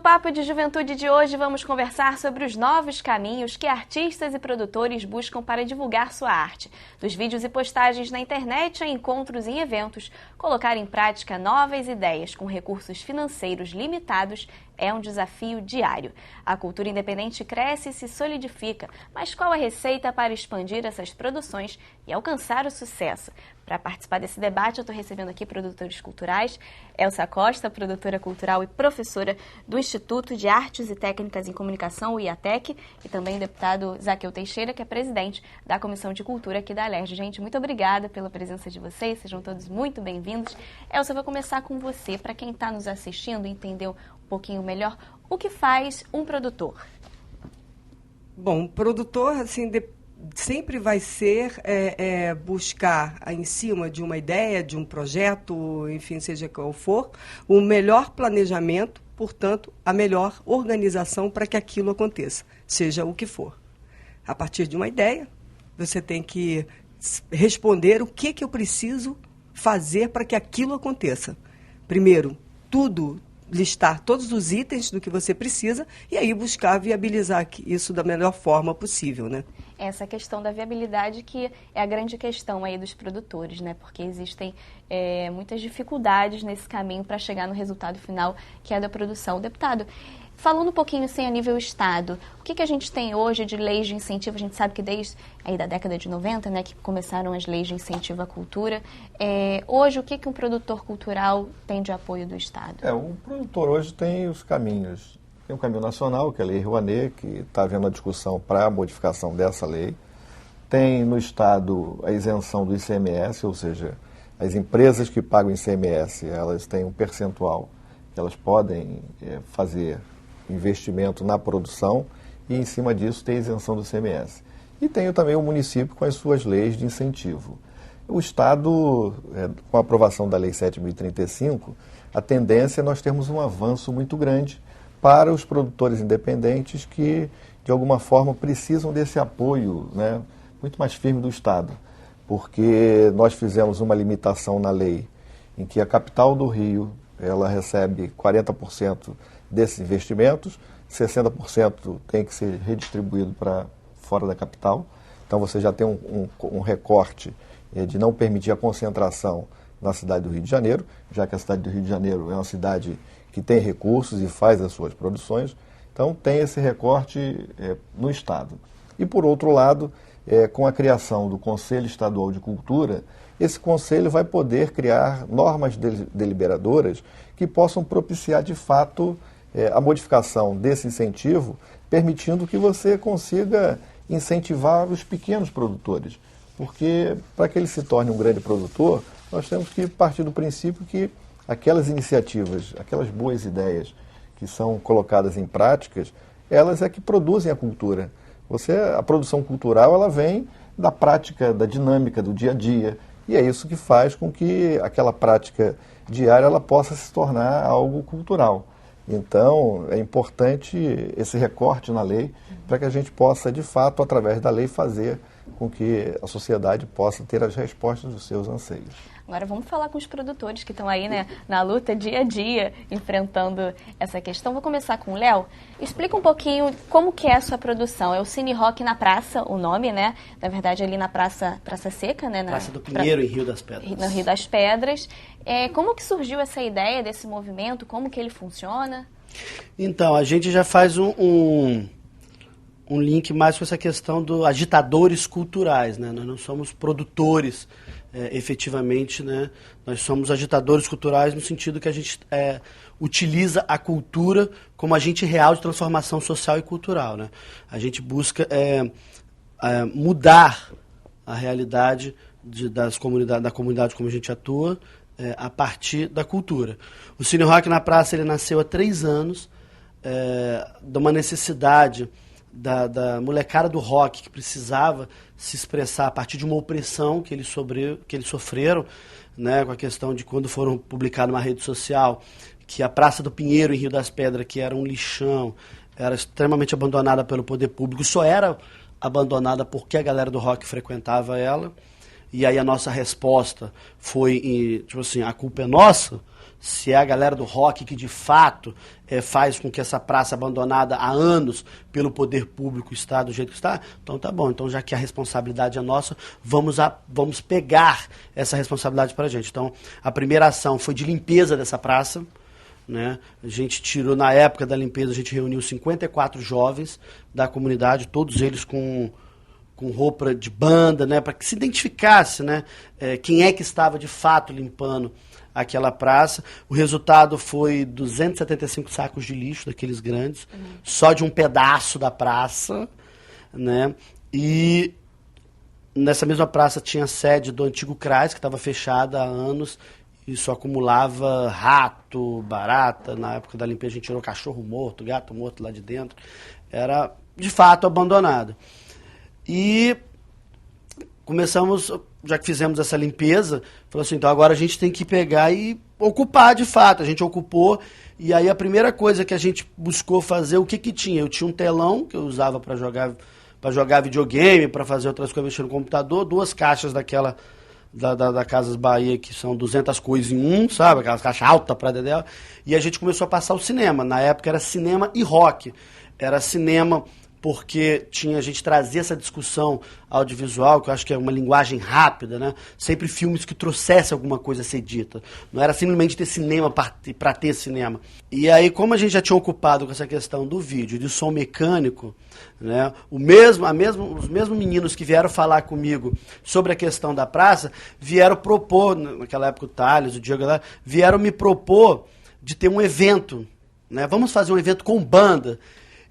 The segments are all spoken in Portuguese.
Papo de Juventude de hoje vamos conversar sobre os novos caminhos que artistas e produtores buscam para divulgar sua arte. Dos vídeos e postagens na internet a encontros em eventos, colocar em prática novas ideias com recursos financeiros limitados é um desafio diário. A cultura independente cresce e se solidifica, mas qual a receita para expandir essas produções e alcançar o sucesso? Para participar desse debate, eu estou recebendo aqui produtores culturais, Elsa Costa, produtora cultural e professora do Instituto de Artes e Técnicas em Comunicação, o IATEC, e também o deputado Zaqueu Teixeira, que é presidente da Comissão de Cultura aqui da Alerj. Gente, muito obrigada pela presença de vocês, sejam todos muito bem-vindos. Elsa, eu vou começar com você, para quem está nos assistindo entender um pouquinho melhor, o que faz um produtor? Bom, produtor, assim, sempre vai ser buscar em cima de uma ideia, de um projeto, enfim, seja qual for, o melhor planejamento, portanto, a melhor organização para que aquilo aconteça, seja o que for. A partir de uma ideia, você tem que responder o que eu preciso fazer para que aquilo aconteça. Primeiro, listar todos os itens do que você precisa e aí buscar viabilizar isso da melhor forma possível, né? Essa questão da viabilidade que é a grande questão aí dos produtores, né? Porque existem muitas dificuldades nesse caminho para chegar no resultado final, que é da produção. Deputado, falando um pouquinho assim a nível Estado, o que a gente tem hoje de leis de incentivo? A gente sabe que desde aí da década de 90, né, que começaram as leis de incentivo à cultura. Hoje, o que um produtor cultural tem de apoio do Estado? O produtor hoje tem os caminhos. Tem um caminho nacional, que é a Lei Rouanet, que está havendo a discussão para a modificação dessa lei. Tem no Estado a isenção do ICMS, ou seja, as empresas que pagam ICMS, elas têm um percentual que elas podem fazer investimento na produção e, em cima disso, tem isenção do ICMS. E tem também o município com as suas leis de incentivo. O Estado, com a aprovação da Lei 7.035, a tendência é nós termos um avanço muito grande para os produtores independentes que, de alguma forma, precisam desse apoio, né, muito mais firme do Estado. Porque nós fizemos uma limitação na lei em que a capital do Rio ela recebe 40% desses investimentos, 60% tem que ser redistribuído para fora da capital. Então você já tem um recorte de não permitir a concentração na cidade do Rio de Janeiro, já que a cidade do Rio de Janeiro é uma cidade que tem recursos e faz as suas produções. Então tem esse recorte no Estado. E por outro lado, com a criação do Conselho Estadual de Cultura, esse conselho vai poder criar normas deliberadoras que possam propiciar de fato a modificação desse incentivo, permitindo que você consiga incentivar os pequenos produtores. Porque para que ele se torne um grande produtor, nós temos que partir do princípio que aquelas iniciativas, aquelas boas ideias que são colocadas em práticas, elas é que produzem a cultura. A produção cultural, ela vem da prática, da dinâmica do dia a dia, e é isso que faz com que aquela prática diária ela possa se tornar algo cultural. Então, é importante esse recorte na lei para que a gente possa, de fato, através da lei, fazer com que a sociedade possa ter as respostas dos seus anseios. Agora vamos falar com os produtores que estão aí, né, na luta dia a dia, enfrentando essa questão. Vou começar com o Léo. Explica um pouquinho como que é a sua produção. É o Cine Rock na Praça, o nome, né? Na verdade, ali na Praça Seca, né? Praça do Pinheiro, em Rio das Pedras. No Rio das Pedras. Como que surgiu essa ideia desse movimento? Como que ele funciona? Então, a gente já faz um link mais com essa questão dos agitadores culturais, né? Nós não somos produtores, efetivamente, né? Nós somos agitadores culturais no sentido que a gente utiliza a cultura como agente real de transformação social e cultural, né? A gente busca mudar a realidade da comunidade como a gente atua a partir da cultura. O Cine Rock na Praça ele nasceu há 3 anos de uma necessidade da molecada do rock que precisava se expressar a partir de uma opressão que eles sofreram, né, com a questão de quando foram publicar numa rede social que a Praça do Pinheiro, em Rio das Pedras, que era um lixão, era extremamente abandonada pelo poder público, só era abandonada porque a galera do rock frequentava ela. e aí a nossa resposta foi, tipo assim, a culpa é nossa, se é a galera do rock que de fato faz com que essa praça abandonada há anos pelo poder público está do jeito que está, então tá bom, então já que a responsabilidade é nossa, vamos pegar essa responsabilidade para a gente. Então a primeira ação foi de limpeza dessa praça, né? A gente tirou, na época da limpeza, a gente reuniu 54 jovens da comunidade, todos eles com roupa de banda, né? Para que se identificasse, né? Quem é que estava de fato limpando aquela praça. O resultado foi 275 sacos de lixo, daqueles grandes, só de um pedaço da praça, né? E nessa mesma praça tinha a sede do antigo CRAS, que estava fechada há anos, e só acumulava rato, barata. Na época da limpeza a gente tirou cachorro morto, gato morto lá de dentro. Era, de fato, abandonado. E começamos, já que fizemos essa limpeza, falou assim, então agora a gente tem que pegar e ocupar de fato. A gente ocupou, e aí a primeira coisa que a gente buscou fazer, o que tinha? Eu tinha um telão que eu usava para jogar videogame, para fazer outras coisas, mexer no computador, 2 caixas daquela da Casas Bahia, que são 200 coisas em um, sabe? Aquelas caixas altas para dedéu. E a gente começou a passar o cinema. Na época era cinema e rock. Era cinema porque a gente trazia essa discussão audiovisual, que eu acho que é uma linguagem rápida, né? Sempre filmes que trouxessem alguma coisa a ser dita. Não era simplesmente ter cinema para ter cinema. E aí, como a gente já tinha ocupado com essa questão do vídeo e do som mecânico, né? Os mesmos meninos que vieram falar comigo sobre a questão da praça, vieram propor, naquela época o Thales, o Diego, vieram me propor de ter um evento, né? Vamos fazer um evento com banda.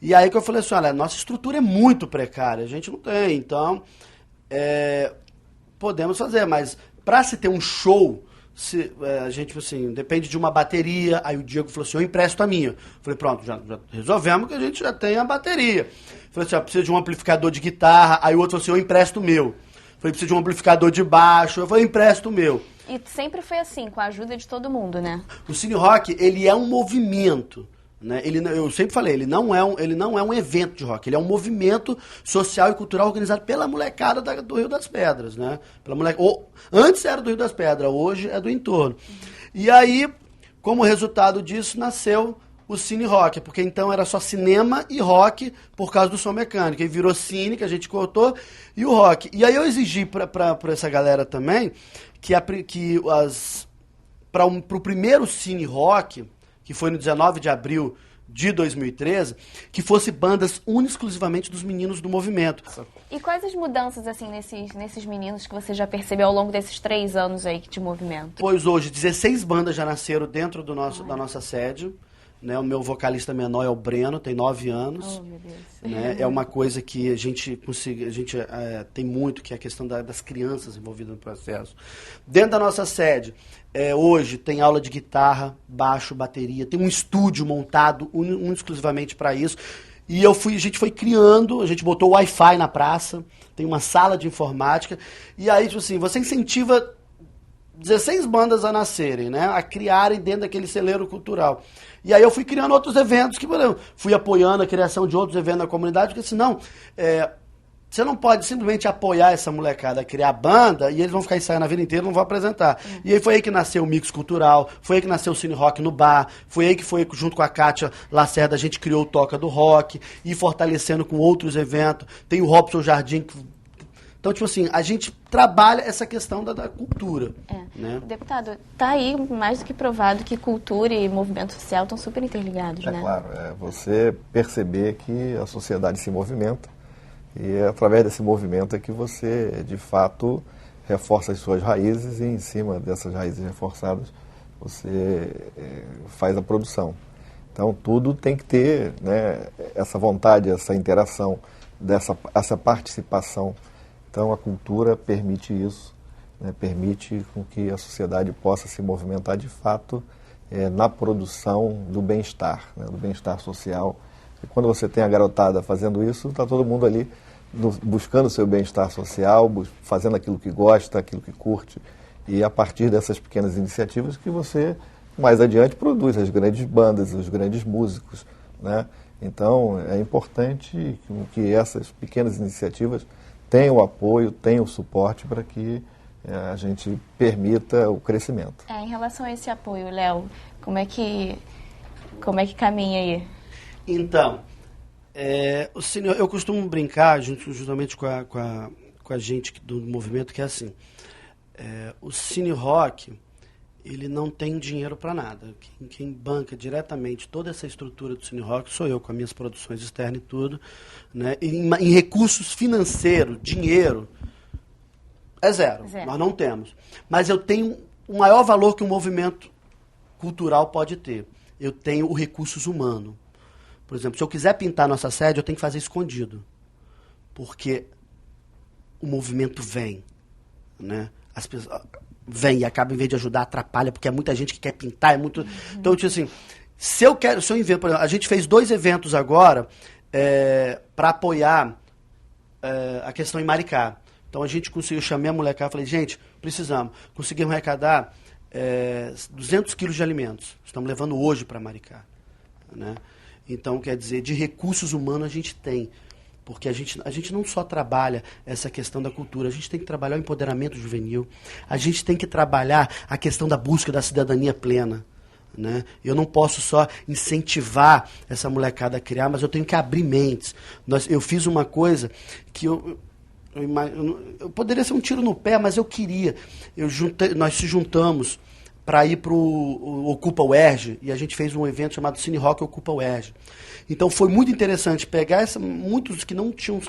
E aí que eu falei assim, olha, a nossa estrutura é muito precária, a gente não tem, então podemos fazer, mas para se ter um show, a gente, assim, depende de uma bateria. Aí o Diego falou assim, eu empresto a minha. Eu falei, pronto, já resolvemos que a gente já tem a bateria. Eu falei assim, precisa de um amplificador de guitarra. Aí o outro falou assim, eu empresto o meu. Eu falei, precisa de um amplificador de baixo. Eu falei, eu empresto o meu. E sempre foi assim, com a ajuda de todo mundo, né? O Cine Rock, ele é um movimento. Né? Eu sempre falei, ele não é um evento de rock, ele é um movimento social e cultural organizado pela molecada do Rio das Pedras, né? Antes era do Rio das Pedras, hoje é do entorno. E aí, como resultado disso, nasceu o Cine Rock, porque então era só cinema e rock por causa do som mecânico. E virou cine, que a gente cortou, e o rock. E aí eu exigi para essa galera também para o primeiro Cine Rock, que foi no 19 de abril de 2013, que fosse bandas exclusivamente dos meninos do movimento. E quais as mudanças, assim, nesses meninos que você já percebeu ao longo desses 3 anos aí de movimento? Pois hoje, 16 bandas já nasceram dentro da nossa sede. Né? O meu vocalista menor é o Breno, tem 9 anos. Oh, meu Deus. Né? É uma coisa que a gente tem muito, que é a questão das crianças envolvidas no processo. Dentro da nossa sede, hoje tem aula de guitarra, baixo, bateria, tem um estúdio montado exclusivamente para isso. E a gente foi criando, a gente botou Wi-Fi na praça, tem uma sala de informática, e aí, tipo assim, você incentiva 16 bandas a nascerem, né? A criarem dentro daquele celeiro cultural. E aí eu fui criando outros eventos, fui apoiando a criação de outros eventos na comunidade, porque senão você não pode simplesmente apoiar essa molecada a criar banda e eles vão ficar ensaiando a vida inteira e não vão apresentar. E aí foi aí que nasceu o Mix Cultural, foi aí que nasceu o Cine Rock no Bar, foi aí que junto com a Kátia Lacerda, a gente criou o Toca do Rock, e fortalecendo com outros eventos. Tem o Robson Jardim. Então, tipo assim, a gente trabalha essa questão da cultura. Né? Deputado, tá aí mais do que provado que cultura e movimento social estão super interligados, né? Claro, você perceber que a sociedade se movimenta e é através desse movimento é que você, de fato, reforça as suas raízes e em cima dessas raízes reforçadas você faz a produção. Então, tudo tem que ter, né, essa vontade, essa interação, essa participação. Então, a cultura permite isso, né, permite com que a sociedade possa se movimentar de fato na produção do bem-estar, né, do bem-estar social. E quando você tem a garotada fazendo isso, está todo mundo ali buscando o seu bem-estar social, fazendo aquilo que gosta, aquilo que curte. E a partir dessas pequenas iniciativas que você, mais adiante, produz as grandes bandas, os grandes músicos, né? Então, é importante que essas pequenas iniciativas tenham o apoio, tenham o suporte para que a gente permita o crescimento. Em relação a esse apoio, Léo, como é que caminha aí? Então, eu costumo brincar justamente com a gente do movimento, que é assim, o Cine Rock, ele não tem dinheiro para nada. Quem banca diretamente toda essa estrutura do Cine Rock sou eu, com as minhas produções externas e tudo, né? Em recursos financeiros, dinheiro, é zero. Nós não temos. Mas eu tenho o maior valor que um movimento cultural pode ter. Eu tenho o recursos humanos. Por exemplo, se eu quiser pintar nossa sede, eu tenho que fazer escondido. Porque o movimento vem, né? As pessoas vem e acaba, em vez de ajudar, atrapalha, porque é muita gente que quer pintar, é muito... Então, tipo assim, se eu invento, por exemplo, a gente fez 2 eventos agora para apoiar a questão em Maricá. Então a gente conseguiu, eu chamei a molecada e falei, gente, precisamos. Conseguimos arrecadar 200 quilos de alimentos. Estamos levando hoje para Maricá, né? Então, quer dizer, de recursos humanos a gente tem. Porque a gente não só trabalha essa questão da cultura, a gente tem que trabalhar o empoderamento juvenil, a gente tem que trabalhar a questão da busca da cidadania plena, né? Eu não posso só incentivar essa molecada a criar, mas eu tenho que abrir mentes. Eu fiz uma coisa que eu poderia ser um tiro no pé, mas eu queria. Nós se juntamos para ir para o Ocupa UERJ, e a gente fez um evento chamado Cine Rock Ocupa UERJ. Então foi muito interessante pegar muitos que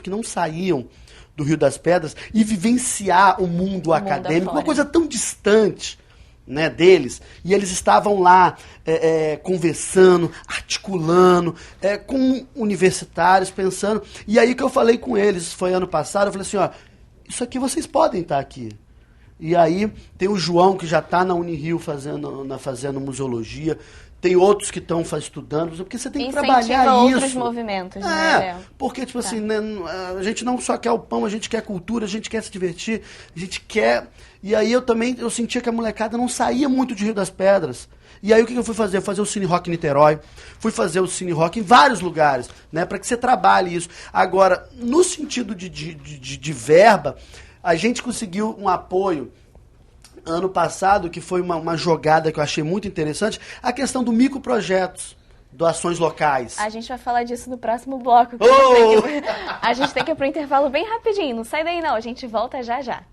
não saíam do Rio das Pedras e vivenciar o mundo acadêmico, uma coisa tão distante, né, deles, e eles estavam lá conversando, articulando, com universitários, pensando, e aí que eu falei com eles, foi ano passado, eu falei assim, ó, isso aqui vocês podem estar aqui. E aí tem o João, que já está na Unirio fazendo museologia, tem outros que estão estudando, porque você tem que trabalhar isso. Outros movimentos, né? Porque, tipo assim, né, a gente não só quer o pão, a gente quer cultura, a gente quer se divertir, a gente quer... E aí eu sentia que a molecada não saía muito de Rio das Pedras. E aí o que eu fui fazer? Fazer o Cine Rock em Niterói, fui fazer o Cine Rock em vários lugares, né, para que você trabalhe isso. Agora, no sentido de verba, a gente conseguiu um apoio ano passado, que foi uma jogada que eu achei muito interessante, a questão do microprojetos, doações locais. A gente vai falar disso no próximo bloco. A gente tem que ir pro intervalo bem rapidinho, não sai daí não, a gente volta já já.